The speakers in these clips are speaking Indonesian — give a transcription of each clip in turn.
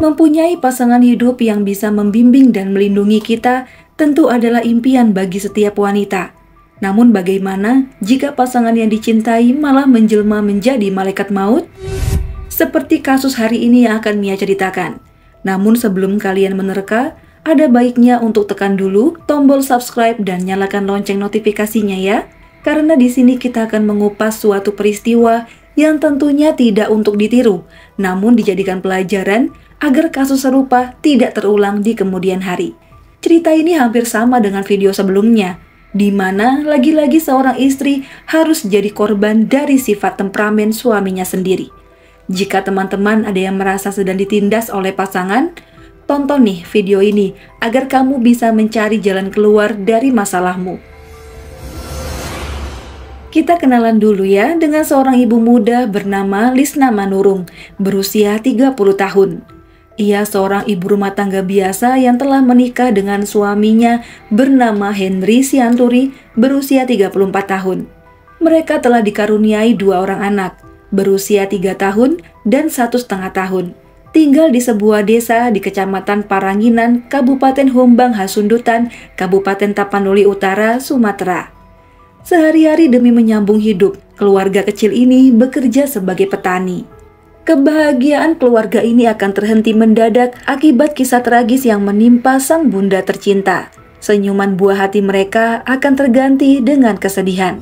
Mempunyai pasangan hidup yang bisa membimbing dan melindungi kita tentu adalah impian bagi setiap wanita. Namun bagaimana jika pasangan yang dicintai malah menjelma menjadi malaikat maut? Seperti kasus hari ini yang akan Mia ceritakan. Namun sebelum kalian menerka, ada baiknya untuk tekan dulu tombol subscribe dan nyalakan lonceng notifikasinya ya. Karena di sini kita akan mengupas suatu peristiwa yang tentunya tidak untuk ditiru, namun dijadikan pelajaran agar kasus serupa tidak terulang di kemudian hari. Cerita ini hampir sama dengan video sebelumnya, di mana lagi-lagi seorang istri harus jadi korban dari sifat temperamen suaminya sendiri. Jika teman-teman ada yang merasa sedang ditindas oleh pasangan, tonton nih video ini agar kamu bisa mencari jalan keluar dari masalahmu. Kita kenalan dulu ya dengan seorang ibu muda bernama Lisna Manurung, berusia 30 tahun. Ia seorang ibu rumah tangga biasa yang telah menikah dengan suaminya bernama Henry Sianturi, berusia 34 tahun. Mereka telah dikaruniai 2 orang anak, berusia 3 tahun dan 1,5 tahun. Tinggal di sebuah desa di Kecamatan Paranginan, Kabupaten Hombang Hasundutan, Kabupaten Tapanuli Utara, Sumatera. Sehari-hari demi menyambung hidup, keluarga kecil ini bekerja sebagai petani. Kebahagiaan keluarga ini akan terhenti mendadak akibat kisah tragis yang menimpa sang bunda tercinta. Senyuman buah hati mereka akan terganti dengan kesedihan.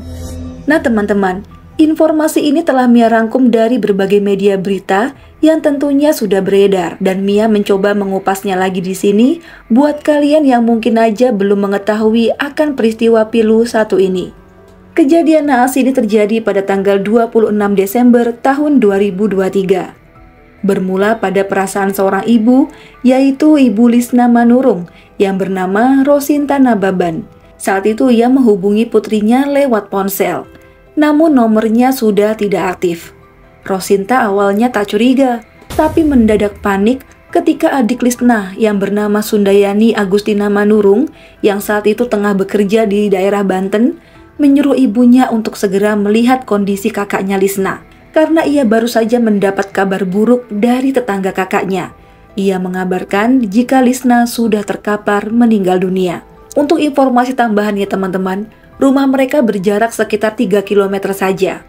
Nah teman-teman, informasi ini telah Mia rangkum dari berbagai media berita yang tentunya sudah beredar, dan Mia mencoba mengupasnya lagi di sini buat kalian yang mungkin aja belum mengetahui akan peristiwa pilu satu ini. Kejadian naas ini terjadi pada tanggal 26 Desember tahun 2023. Bermula pada perasaan seorang ibu, yaitu Ibu Lisna Manurung yang bernama Rosinta Nababan. Saat itu ia menghubungi putrinya lewat ponsel, namun nomornya sudah tidak aktif. Rosinta awalnya tak curiga, tapi mendadak panik ketika adik Lisna yang bernama Sundayani Agustina Manurung yang saat itu tengah bekerja di daerah Banten menyuruh ibunya untuk segera melihat kondisi kakaknya Lisna, karena ia baru saja mendapat kabar buruk dari tetangga kakaknya. Ia mengabarkan jika Lisna sudah terkapar meninggal dunia. Untuk informasi tambahannya teman-teman, rumah mereka berjarak sekitar 3 km saja.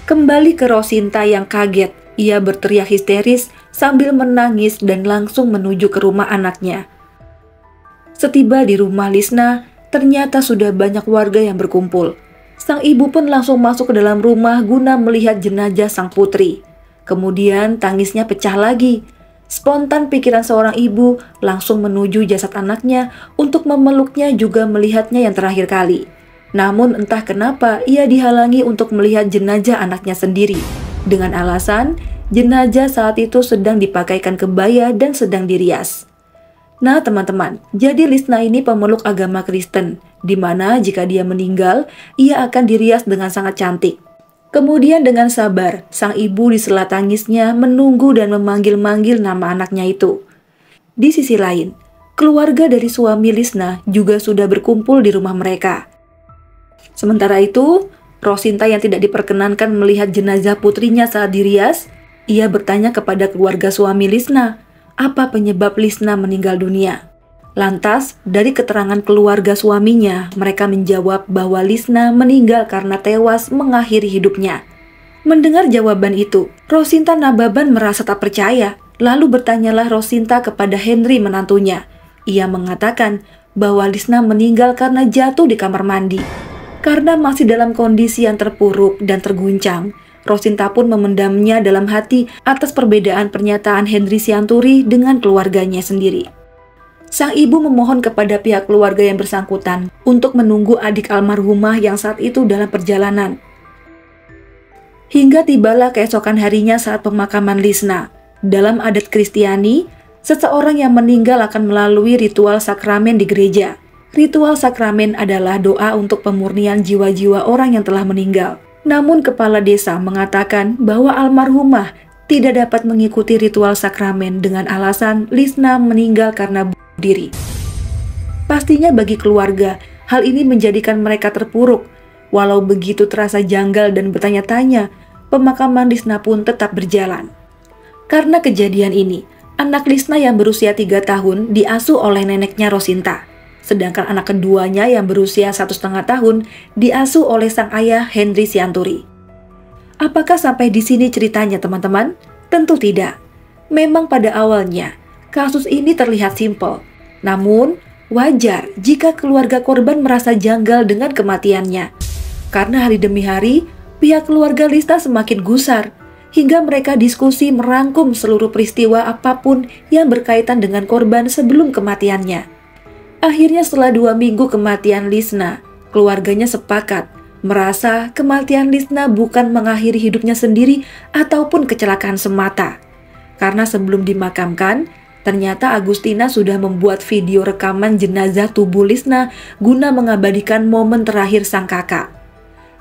Kembali ke Rosinta yang kaget, ia berteriak histeris sambil menangis dan langsung menuju ke rumah anaknya. Setiba di rumah Lisna, ternyata sudah banyak warga yang berkumpul. Sang ibu pun langsung masuk ke dalam rumah guna melihat jenazah sang putri. Kemudian tangisnya pecah lagi. Spontan pikiran seorang ibu langsung menuju jasad anaknya untuk memeluknya juga melihatnya yang terakhir kali. Namun entah kenapa ia dihalangi untuk melihat jenazah anaknya sendiri. Dengan alasan jenazah saat itu sedang dipakaikan kebaya dan sedang dirias. Nah teman-teman, jadi Lisna ini pemeluk agama Kristen, di mana jika dia meninggal, ia akan dirias dengan sangat cantik. Kemudian dengan sabar, sang ibu di sela tangisnya menunggu dan memanggil-manggil nama anaknya itu. Di sisi lain, keluarga dari suami Lisna juga sudah berkumpul di rumah mereka. Sementara itu, Rosinta yang tidak diperkenankan melihat jenazah putrinya saat dirias, ia bertanya kepada keluarga suami Lisna, apa penyebab Lisna meninggal dunia? Lantas, dari keterangan keluarga suaminya, mereka menjawab bahwa Lisna meninggal karena tewas mengakhiri hidupnya. Mendengar jawaban itu, Rosinta Nababan merasa tak percaya. Lalu bertanyalah Rosinta kepada Henry menantunya. Ia mengatakan bahwa Lisna meninggal karena jatuh di kamar mandi. Karena masih dalam kondisi yang terpuruk dan terguncang, Rosinta pun memendamnya dalam hati atas perbedaan pernyataan Henry Sianturi dengan keluarganya sendiri. Sang ibu memohon kepada pihak keluarga yang bersangkutan untuk menunggu adik almarhumah yang saat itu dalam perjalanan. Hingga tibalah keesokan harinya saat pemakaman Lisna. Dalam adat Kristiani, seseorang yang meninggal akan melalui ritual sakramen di gereja. Ritual sakramen adalah doa untuk pemurnian jiwa-jiwa orang yang telah meninggal. Namun kepala desa mengatakan bahwa almarhumah tidak dapat mengikuti ritual sakramen dengan alasan Lisna meninggal karena bunuh diri. Pastinya bagi keluarga, hal ini menjadikan mereka terpuruk. Walau begitu terasa janggal dan bertanya-tanya, pemakaman Lisna pun tetap berjalan. Karena kejadian ini, anak Lisna yang berusia 3 tahun diasuh oleh neneknya Rosinta. Sedangkan anak keduanya yang berusia 1,5 tahun diasuh oleh sang ayah Henry Sianturi. Apakah sampai di sini ceritanya teman-teman? Tentu tidak. Memang pada awalnya, kasus ini terlihat simpel. Namun, wajar jika keluarga korban merasa janggal dengan kematiannya. Karena hari demi hari, pihak keluarga Lisna semakin gusar, hingga mereka diskusi merangkum seluruh peristiwa apapun yang berkaitan dengan korban sebelum kematiannya. Akhirnya setelah 2 minggu kematian Lisna, keluarganya sepakat merasa kematian Lisna bukan mengakhiri hidupnya sendiri ataupun kecelakaan semata. Karena sebelum dimakamkan, ternyata Agustina sudah membuat video rekaman jenazah tubuh Lisna guna mengabadikan momen terakhir sang kakak.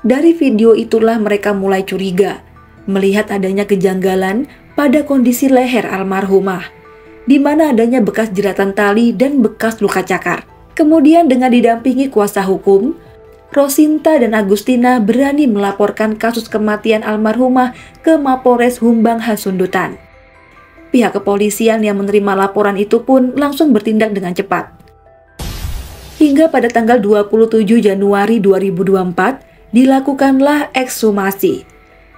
Dari video itulah mereka mulai curiga, melihat adanya kejanggalan pada kondisi leher almarhumah, di mana adanya bekas jeratan tali dan bekas luka cakar. Kemudian dengan didampingi kuasa hukum, Rosinta dan Agustina berani melaporkan kasus kematian almarhumah ke Mapolres Humbang Hasundutan. Pihak kepolisian yang menerima laporan itu pun langsung bertindak dengan cepat. Hingga pada tanggal 27 Januari 2024, dilakukanlah ekshumasi.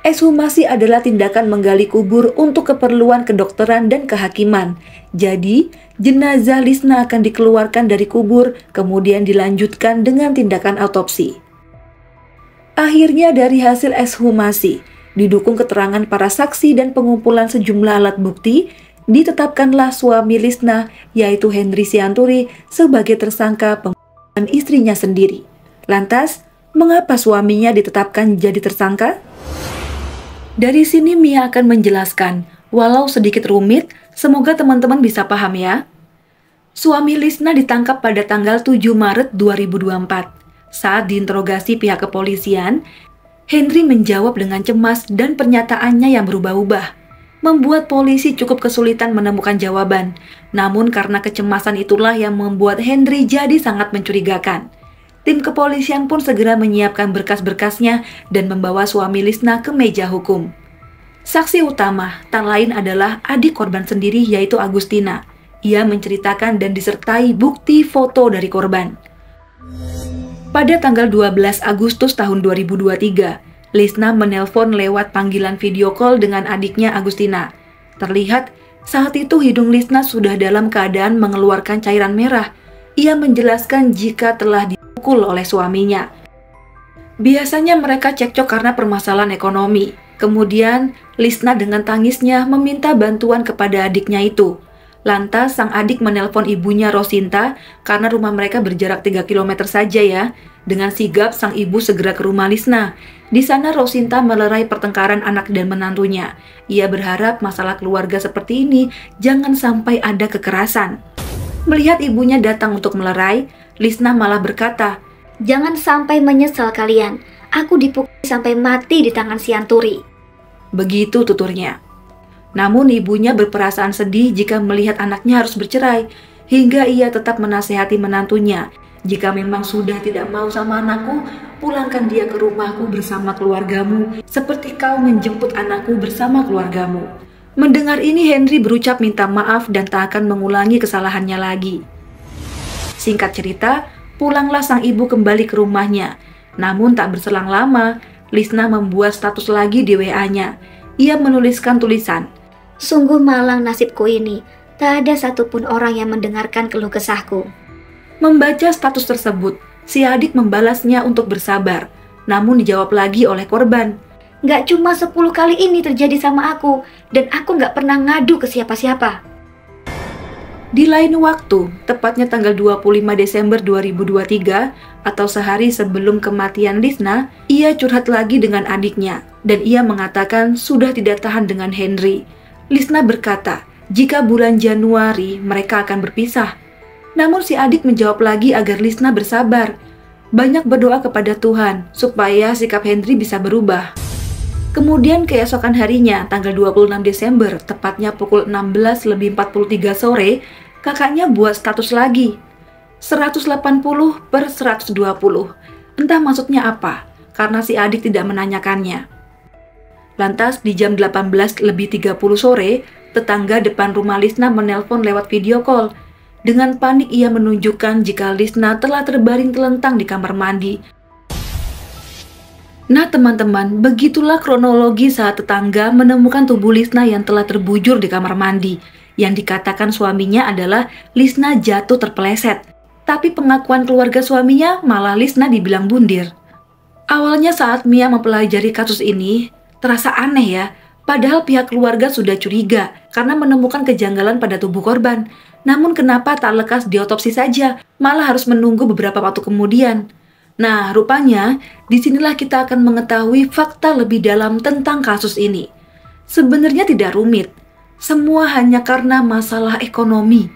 Ekshumasi adalah tindakan menggali kubur untuk keperluan kedokteran dan kehakiman. Jadi, jenazah Lisna akan dikeluarkan dari kubur, kemudian dilanjutkan dengan tindakan autopsi. Akhirnya dari hasil ekshumasi, didukung keterangan para saksi dan pengumpulan sejumlah alat bukti, ditetapkanlah suami Lisna, yaitu Henry Sianturi, sebagai tersangka pembunuhan istrinya sendiri. Lantas, mengapa suaminya ditetapkan jadi tersangka? Dari sini Mia akan menjelaskan, walau sedikit rumit, semoga teman-teman bisa paham ya. Suami Lisna ditangkap pada tanggal 7 Maret 2024. Saat diinterogasi pihak kepolisian, Henry menjawab dengan cemas dan pernyataannya yang berubah-ubah, membuat polisi cukup kesulitan menemukan jawaban. Namun karena kecemasan itulah yang membuat Henry jadi sangat mencurigakan. Tim kepolisian pun segera menyiapkan berkas-berkasnya dan membawa suami Lisna ke meja hukum. Saksi utama tak lain adalah adik korban sendiri, yaitu Agustina. Ia menceritakan dan disertai bukti foto dari korban. Pada tanggal 12 Agustus tahun 2023, Lisna menelpon lewat panggilan video call dengan adiknya Agustina. Terlihat saat itu hidung Lisna sudah dalam keadaan mengeluarkan cairan merah. Ia menjelaskan jika telah dipukul oleh suaminya. Biasanya mereka cekcok karena permasalahan ekonomi. Kemudian Lisna dengan tangisnya meminta bantuan kepada adiknya itu. Lantas sang adik menelpon ibunya Rosinta karena rumah mereka berjarak 3 km saja ya. Dengan sigap sang ibu segera ke rumah Lisna. Di sana Rosinta melerai pertengkaran anak dan menantunya. Ia berharap masalah keluarga seperti ini jangan sampai ada kekerasan. Melihat ibunya datang untuk melerai, Lisna malah berkata, "Jangan sampai menyesal kalian. Aku dipukul sampai mati di tangan Sianturi." Begitu tuturnya. Namun ibunya berperasaan sedih jika melihat anaknya harus bercerai, hingga ia tetap menasehati menantunya, "Jika memang sudah tidak mau sama anakku, pulangkan dia ke rumahku bersama keluargamu, seperti kau menjemput anakku bersama keluargamu." Mendengar ini, Henry berucap minta maaf dan tak akan mengulangi kesalahannya lagi. Singkat cerita, pulanglah sang ibu kembali ke rumahnya. Namun tak berselang lama, Lisna membuat status lagi di WA-nya. Ia menuliskan tulisan, "Sungguh malang nasibku ini, tak ada satupun orang yang mendengarkan keluh kesahku." Membaca status tersebut, si adik membalasnya untuk bersabar. Namun dijawab lagi oleh korban, "Gak cuma 10 kali ini terjadi sama aku, dan aku gak pernah ngadu ke siapa-siapa." Di lain waktu, tepatnya tanggal 25 Desember 2023, atau sehari sebelum kematian Lisna, ia curhat lagi dengan adiknya, dan ia mengatakan sudah tidak tahan dengan Henry. Lisna berkata, jika bulan Januari mereka akan berpisah. Namun si adik menjawab lagi agar Lisna bersabar. Banyak berdoa kepada Tuhan, supaya sikap Henry bisa berubah. Kemudian keesokan harinya, tanggal 26 Desember, tepatnya pukul 16:43 sore, kakaknya buat status lagi. 180/120. Entah maksudnya apa, karena si adik tidak menanyakannya. Lantas di jam 18:30 sore, tetangga depan rumah Lisna menelpon lewat video call. Dengan panik ia menunjukkan jika Lisna telah terbaring telentang di kamar mandi. Nah teman-teman, begitulah kronologi saat tetangga menemukan tubuh Lisna yang telah terbujur di kamar mandi. Yang dikatakan suaminya adalah Lisna jatuh terpeleset. Tapi pengakuan keluarga suaminya malah Lisna dibilang bundir. Awalnya saat Mia mempelajari kasus ini, terasa aneh ya. Padahal pihak keluarga sudah curiga karena menemukan kejanggalan pada tubuh korban. Namun kenapa tak lekas diotopsi saja, malah harus menunggu beberapa waktu kemudian. Nah, rupanya disinilah kita akan mengetahui fakta lebih dalam tentang kasus ini. Sebenarnya tidak rumit, semua hanya karena masalah ekonomi.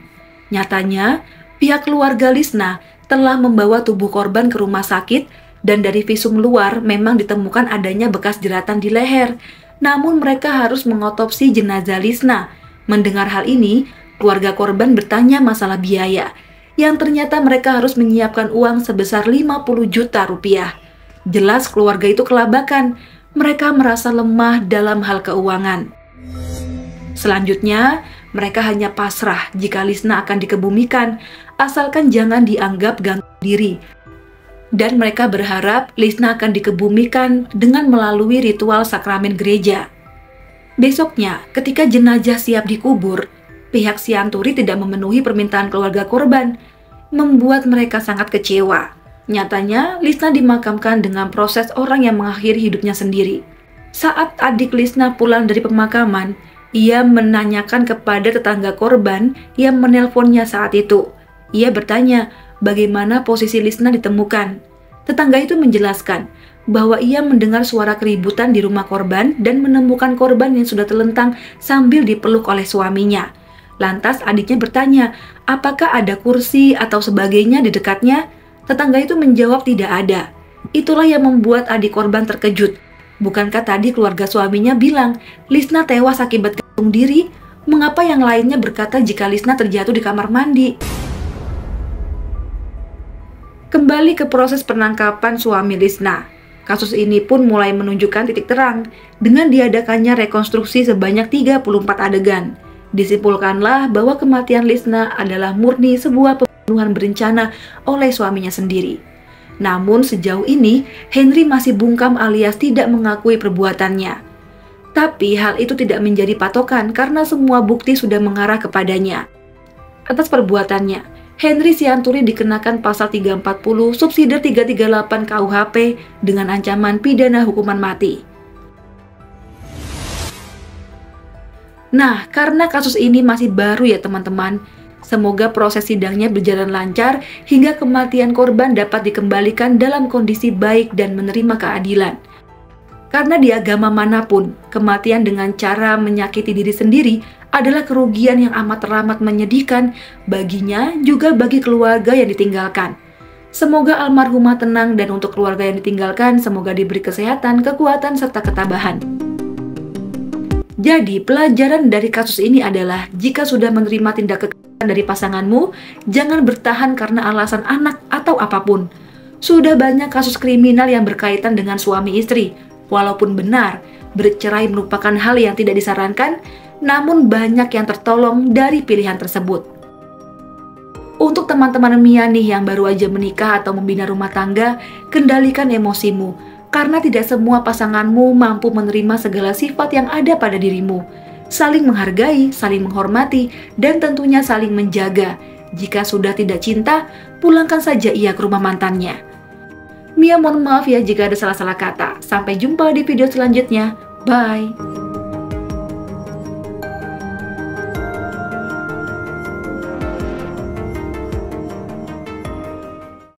Nyatanya, pihak keluarga Lisna telah membawa tubuh korban ke rumah sakit dan dari visum luar memang ditemukan adanya bekas jeratan di leher. Namun mereka harus mengotopsi jenazah Lisna. Mendengar hal ini, keluarga korban bertanya masalah biaya, yang ternyata mereka harus menyiapkan uang sebesar 50 juta rupiah. Jelas keluarga itu kelabakan, mereka merasa lemah dalam hal keuangan. Selanjutnya, mereka hanya pasrah jika Lisna akan dikebumikan, asalkan jangan dianggap gantung diri. Dan mereka berharap Lisna akan dikebumikan dengan melalui ritual sakramen gereja. Besoknya, ketika jenazah siap dikubur, pihak Sianturi tidak memenuhi permintaan keluarga korban, membuat mereka sangat kecewa. Nyatanya, Lisna dimakamkan dengan proses orang yang mengakhiri hidupnya sendiri. Saat adik Lisna pulang dari pemakaman, ia menanyakan kepada tetangga korban yang menelponnya saat itu. Ia bertanya bagaimana posisi Lisna ditemukan. Tetangga itu menjelaskan bahwa ia mendengar suara keributan di rumah korban dan menemukan korban yang sudah telentang sambil dipeluk oleh suaminya. Lantas adiknya bertanya, apakah ada kursi atau sebagainya di dekatnya? Tetangga itu menjawab tidak ada. Itulah yang membuat adik korban terkejut. Bukankah tadi keluarga suaminya bilang, Lisna tewas akibat gantung diri? Mengapa yang lainnya berkata jika Lisna terjatuh di kamar mandi? Kembali ke proses penangkapan suami Lisna. Kasus ini pun mulai menunjukkan titik terang dengan diadakannya rekonstruksi sebanyak 34 adegan. Disimpulkanlah bahwa kematian Lisna adalah murni sebuah pembunuhan berencana oleh suaminya sendiri. Namun sejauh ini, Henry masih bungkam alias tidak mengakui perbuatannya. Tapi hal itu tidak menjadi patokan karena semua bukti sudah mengarah kepadanya. Atas perbuatannya, Henry Sianturi dikenakan pasal 340 subsidi 338 KUHP dengan ancaman pidana hukuman mati. Nah, karena kasus ini masih baru ya teman-teman, semoga proses sidangnya berjalan lancar hingga kematian korban dapat dikembalikan dalam kondisi baik dan menerima keadilan. Karena di agama manapun, kematian dengan cara menyakiti diri sendiri adalah kerugian yang amat teramat menyedihkan baginya juga bagi keluarga yang ditinggalkan. Semoga almarhumah tenang dan untuk keluarga yang ditinggalkan semoga diberi kesehatan, kekuatan, serta ketabahan. Jadi, pelajaran dari kasus ini adalah jika sudah menerima tindak kekerasan dari pasanganmu, jangan bertahan karena alasan anak atau apapun. Sudah banyak kasus kriminal yang berkaitan dengan suami istri. Walaupun benar, bercerai merupakan hal yang tidak disarankan, namun banyak yang tertolong dari pilihan tersebut. Untuk teman-teman Mia nih yang baru aja menikah atau membina rumah tangga, kendalikan emosimu. Karena tidak semua pasanganmu mampu menerima segala sifat yang ada pada dirimu. Saling menghargai, saling menghormati, dan tentunya saling menjaga. Jika sudah tidak cinta, pulangkan saja ia ke rumah mantannya. Mia mohon maaf ya jika ada salah-salah kata. Sampai jumpa di video selanjutnya. Bye!